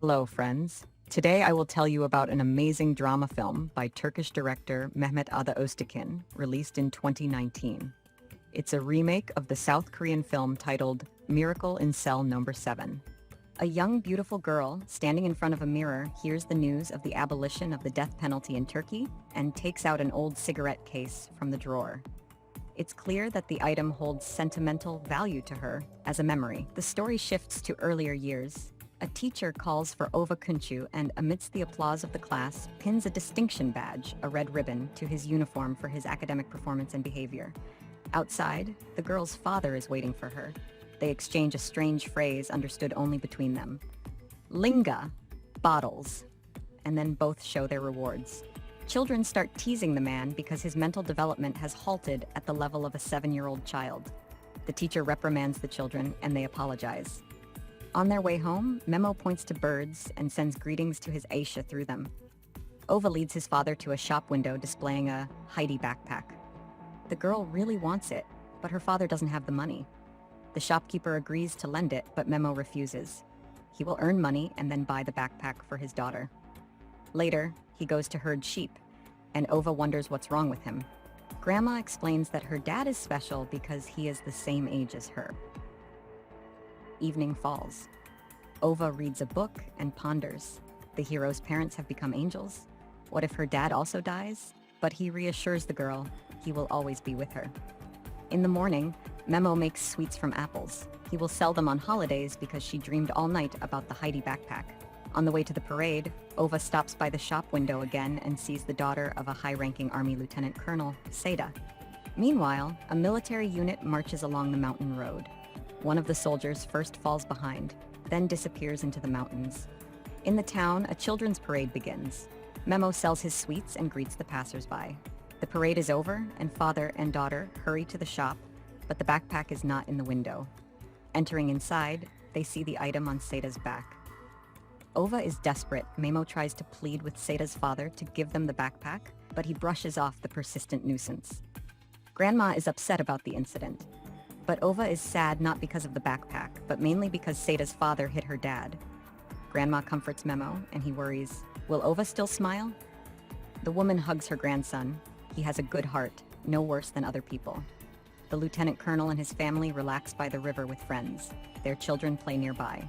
Hello, friends. Today I will tell you about an amazing drama film by Turkish director Mehmet Ada Öztekin, released in 2019. It's a remake of the South Korean film titled Miracle in Cell Number 7. A young, beautiful girl standing in front of a mirror hears the news of the abolition of the death penalty in Turkey and takes out an old cigarette case from the drawer. It's clear that the item holds sentimental value to her as a memory. The story shifts to earlier years. A teacher calls for Ova Kunchu and, amidst the applause of the class, pins a distinction badge, a red ribbon, to his uniform for his academic performance and behavior. Outside, the girl's father is waiting for her. They exchange a strange phrase understood only between them. Linga, bottles, and then both show their rewards. Children start teasing the man because his mental development has halted at the level of a 7-year-old child. The teacher reprimands the children and they apologize. On their way home, Memo points to birds and sends greetings to his Aisha through them. Ova leads his father to a shop window displaying a Heidi backpack. The girl really wants it, but her father doesn't have the money. The shopkeeper agrees to lend it, but Memo refuses. He will earn money and then buy the backpack for his daughter. Later, he goes to herd sheep, and Ova wonders what's wrong with him. Grandma explains that her dad is special because he is the same age as her. Evening falls. Ova reads a book and ponders. The hero's parents have become angels. What if her dad also dies? But he reassures the girl he will always be with her. In the morning, Memo makes sweets from apples. He will sell them on holidays because she dreamed all night about the Heidi backpack. On the way to the parade, Ova stops by the shop window again and sees the daughter of a high-ranking army lieutenant colonel, Seda. Meanwhile, a military unit marches along the mountain road. One of the soldiers first falls behind, then disappears into the mountains. In the town, a children's parade begins. Memo sells his sweets and greets the passers-by. The parade is over, and father and daughter hurry to the shop, but the backpack is not in the window. Entering inside, they see the item on Seda's back. Ova is desperate. Memo tries to plead with Seda's father to give them the backpack, but he brushes off the persistent nuisance. Grandma is upset about the incident, but Ova is sad not because of the backpack, but mainly because Seda's father hit her dad. Grandma comforts Memo, and he worries, will Ova still smile? The woman hugs her grandson. He has a good heart, no worse than other people. The lieutenant colonel and his family relax by the river with friends. Their children play nearby.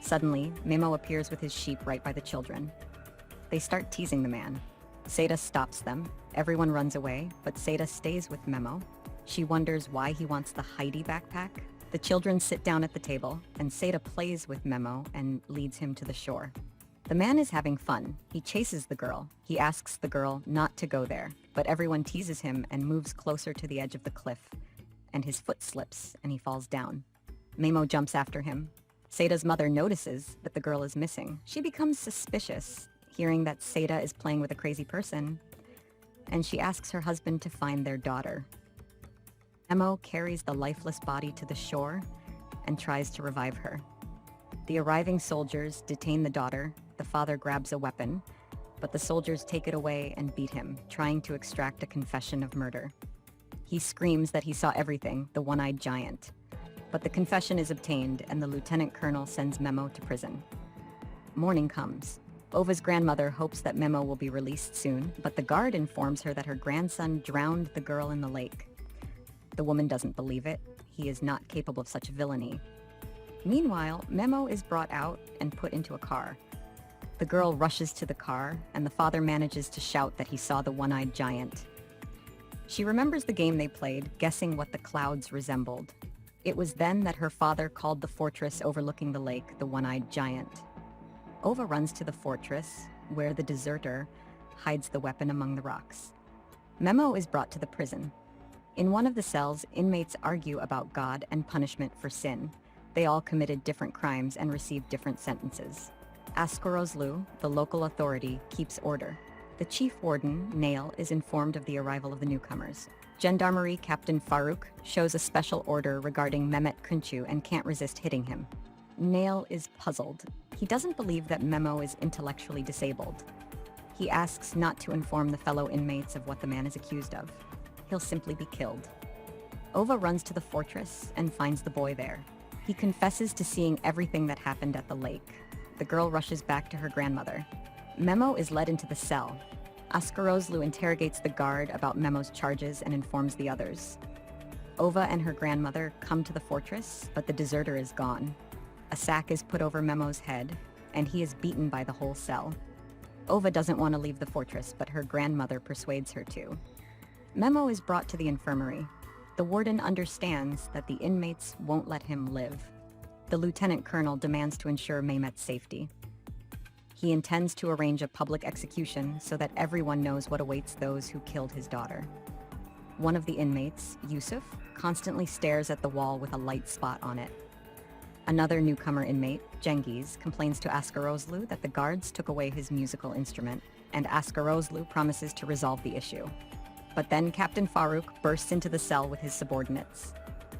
Suddenly, Memo appears with his sheep right by the children. They start teasing the man. Seda stops them. Everyone runs away, but Seda stays with Memo. She wonders why he wants the Heidi backpack. The children sit down at the table, and Seda plays with Memo and leads him to the shore. The man is having fun. He chases the girl. He asks the girl not to go there, but everyone teases him and moves closer to the edge of the cliff, and his foot slips and he falls down. Memo jumps after him. Seda's mother notices that the girl is missing. She becomes suspicious, hearing that Seda is playing with a crazy person, and she asks her husband to find their daughter. Memo carries the lifeless body to the shore and tries to revive her. The arriving soldiers detain the daughter. The father grabs a weapon, but the soldiers take it away and beat him, trying to extract a confession of murder. He screams that he saw everything, the one-eyed giant. But the confession is obtained, and the lieutenant colonel sends Memo to prison. Morning comes. Ova's grandmother hopes that Memo will be released soon, but the guard informs her that her grandson drowned the girl in the lake. The woman doesn't believe it. He is not capable of such villainy. Meanwhile, Memo is brought out and put into a car. The girl rushes to the car, and the father manages to shout that he saw the one-eyed giant. She remembers the game they played, guessing what the clouds resembled. It was then that her father called the fortress overlooking the lake the one-eyed giant. Ova runs to the fortress, where the deserter hides the weapon among the rocks. Memo is brought to the prison. In one of the cells, inmates argue about God and punishment for sin. They all committed different crimes and received different sentences. Askoroslu, the local authority, keeps order. The chief warden, Nail, is informed of the arrival of the newcomers. Gendarmerie Captain Farouk shows a special order regarding Mehmet Kunchu and can't resist hitting him. Nail is puzzled. He doesn't believe that Memo is intellectually disabled. He asks not to inform the fellow inmates of what the man is accused of. He'll simply be killed. Ova runs to the fortress and finds the boy there. He confesses to seeing everything that happened at the lake. the girl rushes back to her grandmother. Memo is led into the cell. Askarozlu interrogates the guard about Memo's charges and informs the others. Ova and her grandmother come to the fortress, but the deserter is gone. A sack is put over Memo's head, and he is beaten by the whole cell. Ova doesn't want to leave the fortress, but her grandmother persuades her to. Memo is brought to the infirmary. The warden understands that the inmates won't let him live. The lieutenant colonel demands to ensure Mehmet's safety. He intends to arrange a public execution so that everyone knows what awaits those who killed his daughter. One of the inmates, Yusuf, constantly stares at the wall with a light spot on it. Another newcomer inmate, Cengiz, complains to Askarozlu that the guards took away his musical instrument, and Askarozlu promises to resolve the issue. But then Captain Farooq bursts into the cell with his subordinates.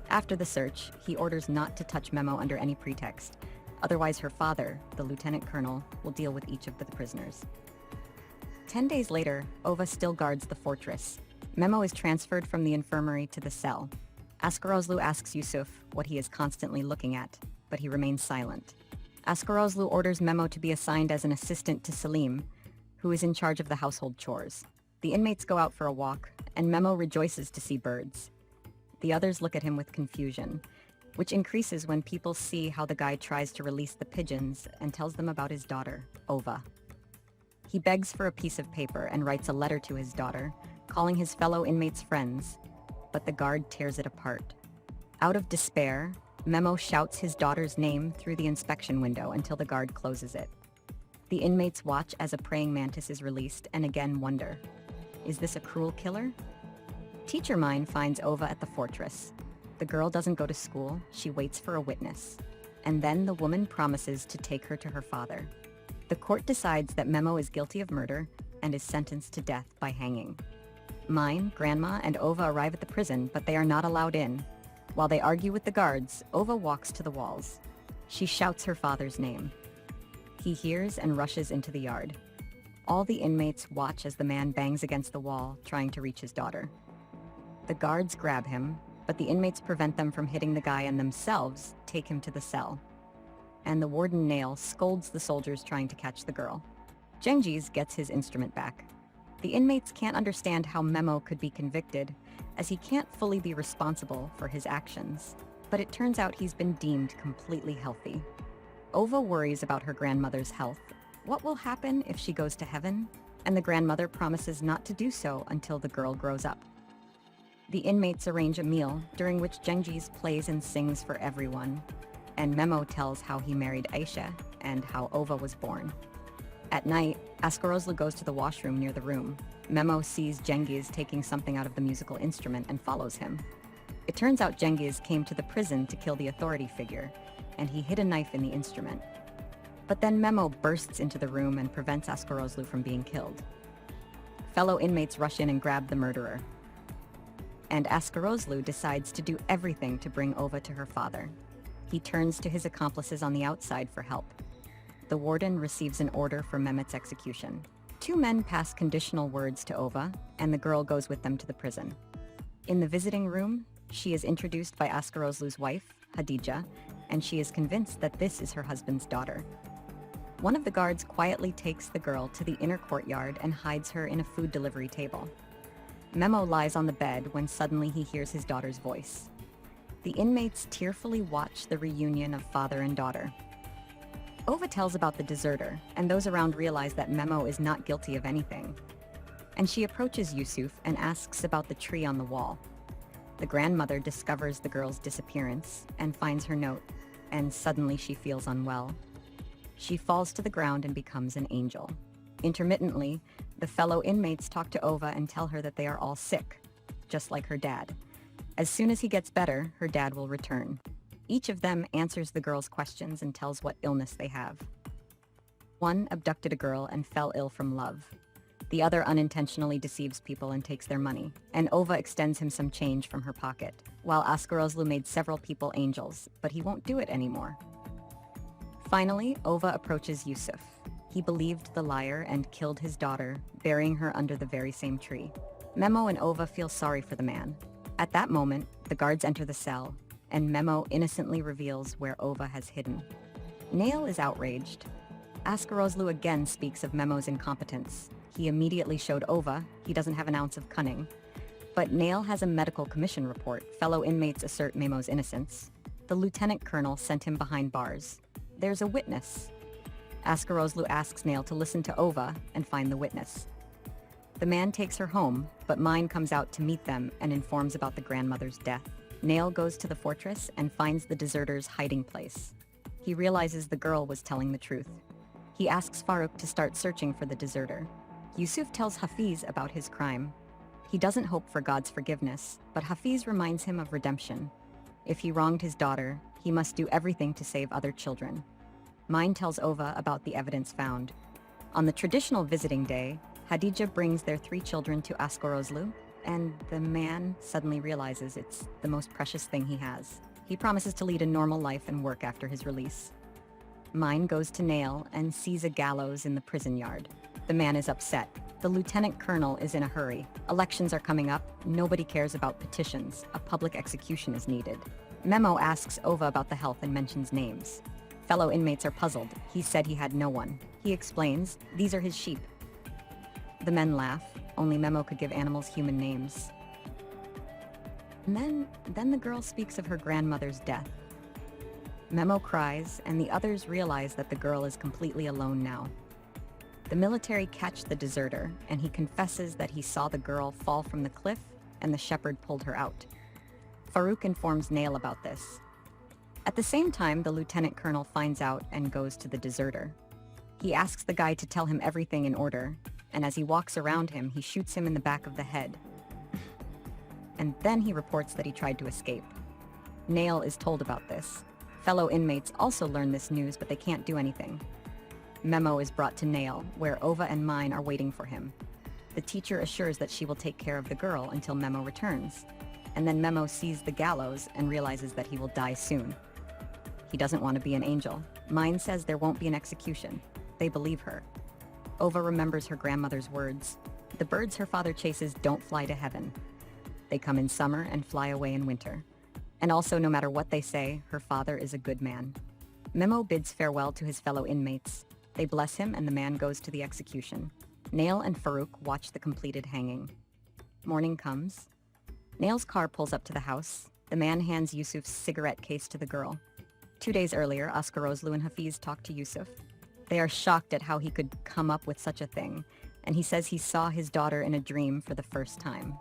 After the search, he orders not to touch Memo under any pretext. Otherwise, her father, the lieutenant colonel, will deal with each of the prisoners. 10 days later, Ova still guards the fortress. Memo is transferred from the infirmary to the cell. Askarozlu asks Yusuf what he is constantly looking at, but he remains silent. Askarozlu orders Memo to be assigned as an assistant to Selim, who is in charge of the household chores. The inmates go out for a walk, and Memo rejoices to see birds. The others look at him with confusion, which increases when people see how the guy tries to release the pigeons and tells them about his daughter, Ova. He begs for a piece of paper and writes a letter to his daughter, calling his fellow inmates friends, but the guard tears it apart. Out of despair, Memo shouts his daughter's name through the inspection window until the guard closes it. The inmates watch as a praying mantis is released and again wonder, is this a cruel killer? Teacher Mine finds Ova at the fortress. The girl doesn't go to school, she waits for a witness. And then the woman promises to take her to her father. The court decides that Memo is guilty of murder and is sentenced to death by hanging. Mine, Grandma, and Ova arrive at the prison, but they are not allowed in. While they argue with the guards, Ova walks to the walls. She shouts her father's name. He hears and rushes into the yard. All the inmates watch as the man bangs against the wall, trying to reach his daughter. The guards grab him, but the inmates prevent them from hitting the guy and themselves take him to the cell. And the warden Nail scolds the soldiers trying to catch the girl. Cengiz gets his instrument back. The inmates can't understand how Memo could be convicted, as he can't fully be responsible for his actions. But it turns out he's been deemed completely healthy. Ova worries about her grandmother's health. What will happen if she goes to heaven? And the grandmother promises not to do so until the girl grows up. The inmates arrange a meal, during which Cengiz plays and sings for everyone, and Memo tells how he married Aisha and how Ova was born. At night, Askarozlu goes to the washroom near the room. Memo sees Cengiz taking something out of the musical instrument and follows him. It turns out Cengiz came to the prison to kill the authority figure, and he hid a knife in the instrument. But then Memo bursts into the room and prevents Askarozlu from being killed. Fellow inmates rush in and grab the murderer. And Askarozlu decides to do everything to bring Ova to her father. He turns to his accomplices on the outside for help. The warden receives an order for Mehmet's execution. 2 men pass conditional words to Ova, and the girl goes with them to the prison. In the visiting room, she is introduced by Askarozlu's wife, Hadija, and she is convinced that this is her husband's daughter. One of the guards quietly takes the girl to the inner courtyard and hides her in a food delivery table. Memo lies on the bed when suddenly he hears his daughter's voice. The inmates tearfully watch the reunion of father and daughter. Ova tells about the deserter, and those around realize that Memo is not guilty of anything. And she approaches Yusuf and asks about the tree on the wall. The grandmother discovers the girl's disappearance and finds her note, and suddenly she feels unwell. She falls to the ground and becomes an angel. Intermittently, the fellow inmates talk to Ova and tell her that they are all sick, just like her dad. As soon as he gets better, her dad will return. Each of them answers the girl's questions and tells what illness they have. One abducted a girl and fell ill from love. The other unintentionally deceives people and takes their money, and Ova extends him some change from her pocket, while Askarozlu made several people angels, but he won't do it anymore. Finally, Ova approaches Yusuf. He believed the liar and killed his daughter, burying her under the very same tree. Memo and Ova feel sorry for the man. At that moment, the guards enter the cell, and Memo innocently reveals where Ova has hidden. Nail is outraged. Askarozlu again speaks of Memo's incompetence. He immediately showed Ova he doesn't have an ounce of cunning. But Nail has a medical commission report. Fellow inmates assert Memo's innocence. The lieutenant colonel sent him behind bars. There's a witness. Askarozlu asks Nail to listen to Ova and find the witness. The man takes her home, but Mine comes out to meet them and informs about the grandmother's death. Nail goes to the fortress and finds the deserter's hiding place. He realizes the girl was telling the truth. He asks Farouk to start searching for the deserter. Yusuf tells Hafiz about his crime. He doesn't hope for God's forgiveness, but Hafiz reminds him of redemption. If he wronged his daughter, he must do everything to save other children. Mine tells Ova about the evidence found. On the traditional visiting day, Hadija brings their 3 children to Askarozlu, and the man suddenly realizes it's the most precious thing he has. He promises to lead a normal life and work after his release. Mine goes to Nail and sees a gallows in the prison yard. The man is upset. The lieutenant colonel is in a hurry. Elections are coming up. Nobody cares about petitions. A public execution is needed. Memo asks Ova about the health and mentions names. Fellow inmates are puzzled. He said he had no one. He explains, these are his sheep. The men laugh. Only Memo could give animals human names. And then the girl speaks of her grandmother's death. Memo cries, and the others realize that the girl is completely alone now. The military catch the deserter, and he confesses that he saw the girl fall from the cliff and the shepherd pulled her out. Farouk informs Nail about this. At the same time, the lieutenant colonel finds out and goes to the deserter. He asks the guy to tell him everything in order, and as he walks around him, he shoots him in the back of the head. And then he reports that he tried to escape. Nail is told about this. Fellow inmates also learn this news, but they can't do anything. Memo is brought to Nail, where Ova and Mine are waiting for him. The teacher assures that she will take care of the girl until Memo returns. And then Memo sees the gallows and realizes that he will die soon. He doesn't want to be an angel. Mine says there won't be an execution. They believe her. Ova remembers her grandmother's words. The birds her father chases don't fly to heaven. They come in summer and fly away in winter. And also, no matter what they say, her father is a good man. Memo bids farewell to his fellow inmates. They bless him and the man goes to the execution. Nail and Farouk watch the completed hanging. Morning comes. Nail's car pulls up to the house. The man hands Yusuf's cigarette case to the girl. 2 days earlier, Askarozlu and Hafiz talk to Yusuf. They are shocked at how he could come up with such a thing, and he says he saw his daughter in a dream for the first time.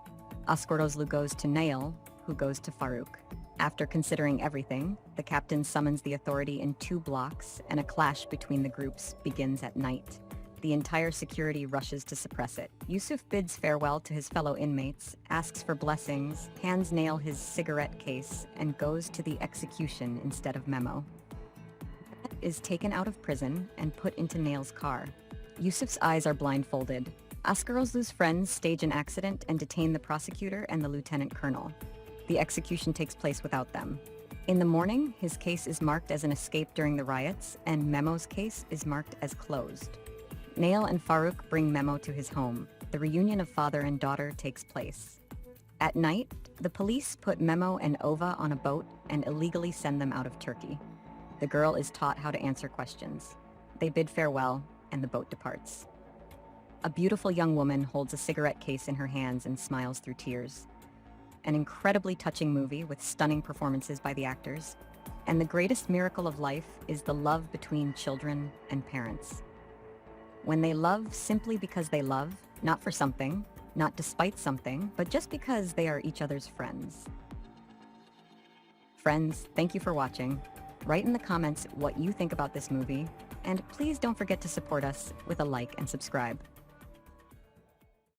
Askarozlu goes to Nail, who goes to Farouk. After considering everything, the captain summons the authority in 2 blocks, and a clash between the groups begins at night. The entire security rushes to suppress it. Yusuf bids farewell to his fellow inmates, asks for blessings, hands Nail his cigarette case, and goes to the execution instead of Memo. Is taken out of prison and put into Nail's car. Yusuf's eyes are blindfolded. Askarozlu's friends stage an accident and detain the prosecutor and the lieutenant colonel. The execution takes place without them. In the morning, his case is marked as an escape during the riots, and Memo's case is marked as closed. Nail and Farouk bring Memo to his home. The reunion of father and daughter takes place. At night, the police put Memo and Ova on a boat and illegally send them out of Turkey. The girl is taught how to answer questions. They bid farewell, and the boat departs. A beautiful young woman holds a cigarette case in her hands and smiles through tears. An incredibly touching movie with stunning performances by the actors. And the greatest miracle of life is the love between children and parents. When they love simply because they love, not for something, not despite something, but just because they are each other's friends. Friends, thank you for watching. Write in the comments what you think about this movie, and please don't forget to support us with a like and subscribe.